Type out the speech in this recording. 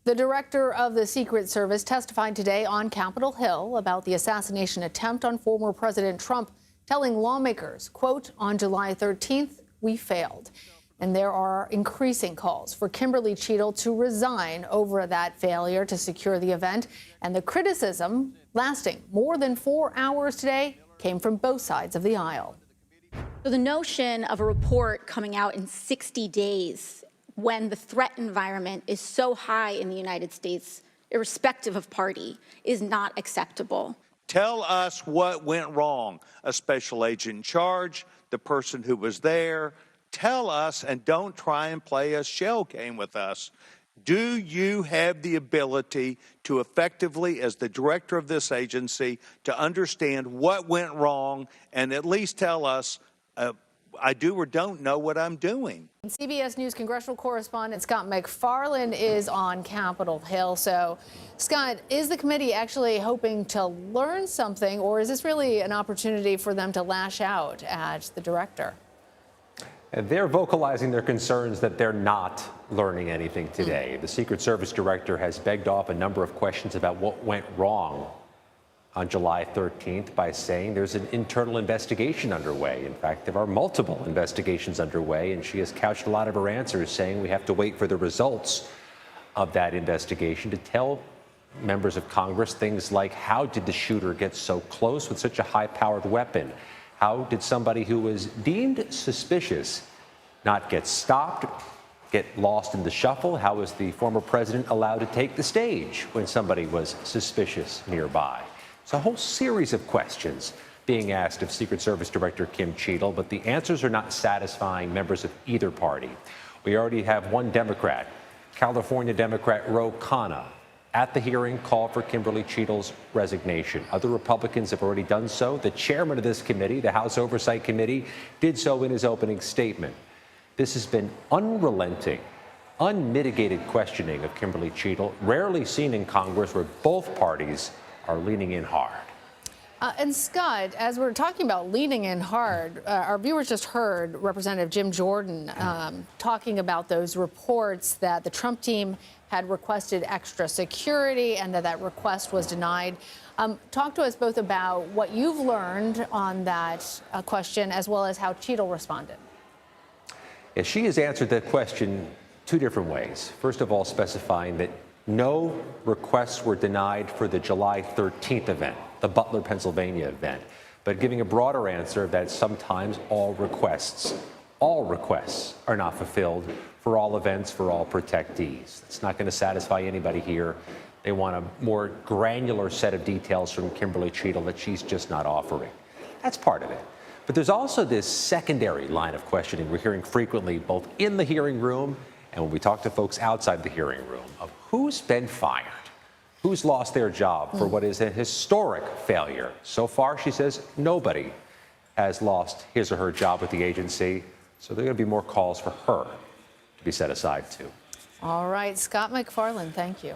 The director of the Secret Service testified today on Capitol Hill about the assassination attempt on former President Trump, telling lawmakers, quote, on July 13th, we failed. And there are increasing calls for Kimberly Cheatle to resign over that failure to secure the event. And the criticism, lasting more than 4 hours today, came from both sides of the aisle. So the notion of a report coming out in 60 days when the threat environment is so high in the United States, irrespective of party, is not acceptable. Tell us what went wrong. A special agent in charge, the person who was there. Tell us, and don't try and play a shell game with us. Do you have the ability to effectively, as the director of this agency, to understand what went wrong and at least tell us, I do or don't know what I'm doing? CBS News congressional correspondent Scott MacFarlane is on Capitol Hill. So, Scott, is the committee actually hoping to learn something, or is this really an opportunity for them to lash out at the director? They're vocalizing their concerns that they're not learning anything today. The Secret Service director has begged off a number of questions about what went wrong on July 13th by saying there's an internal investigation underway. In fact, there are multiple investigations underway, and she has couched a lot of her answers saying we have to wait for the results of that investigation to tell members of Congress things like, how did the shooter get so close with such a high-powered weapon? How did somebody who was deemed suspicious not get stopped, get lost in the shuffle? How was the former president allowed to take the stage when somebody was suspicious nearby? It's a whole series of questions being asked of Secret Service Director Kim Cheatle, but the answers are not satisfying members of either party. We already have one Democrat, California Democrat Ro Khanna, at the hearing call for Kimberly Cheatle's resignation. Other Republicans have already done so. The chairman of this committee, the House Oversight Committee, did so in his opening statement. This has been unrelenting, unmitigated questioning of Kimberly Cheatle, rarely seen in Congress, where both parties are leaning in hard. And Scott, as we're talking about leaning in hard, our viewers just heard Representative Jim Jordan talking about those reports that the Trump team had requested extra security and that request was denied. Talk to us both about what you've learned on that question, as well as how Cheatle responded. Yeah, she has answered that question two different ways. First of all, specifying that no requests were denied for the July 13th event, the Butler, Pennsylvania event, but giving a broader answer that sometimes all requests are not fulfilled for all events, for all protectees. It's not going to satisfy anybody here. They want a more granular set of details from Kimberly Cheatle that she's just not offering. That's part of it. But there's also this secondary line of questioning we're hearing frequently, both in the hearing room and when we talk to folks outside the hearing room, of who's been fired, who's lost their job for what is a historic failure. So far, she says, nobody has lost his or her job with the agency, so there are going to be more calls for her to be set aside too. All right, Scott MacFarlane, thank you.